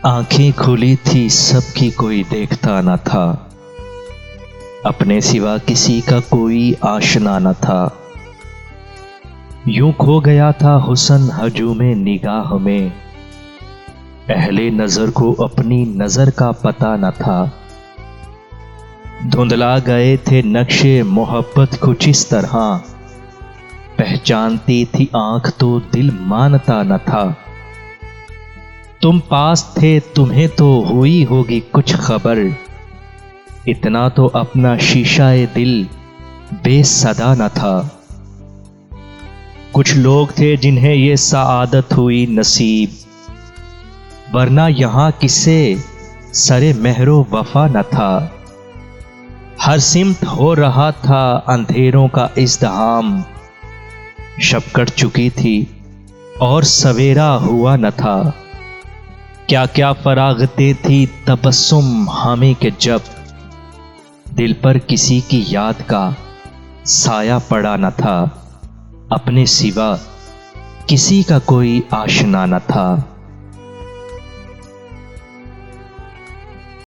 आंखें खुली थी, सबकी कोई देखता न था। अपने सिवा किसी का कोई आशना न था। यूं खो गया था हुस्न हजूमे निगाह में, अहले नजर को अपनी नजर का पता न था। धुंधला गए थे नक्शे मोहब्बत कुछ इस तरह, पहचानती थी आंख तो दिल मानता न था। तुम पास थे, तुम्हें तो हुई होगी कुछ खबर, इतना तो अपना शीशाए दिल बेसदा न था। कुछ लोग थे जिन्हें ये सआदत हुई नसीब, वरना यहां किसे सरे मेहरो वफा न था। हर सिमत हो रहा था अंधेरों का इज़्दिहाम, शब कट चुकी थी और सवेरा हुआ न था। क्या क्या फरागते थी तबस्सुम हमें के जब, दिल पर किसी की याद का साया पड़ा न था। अपने सिवा किसी का कोई आशना न था।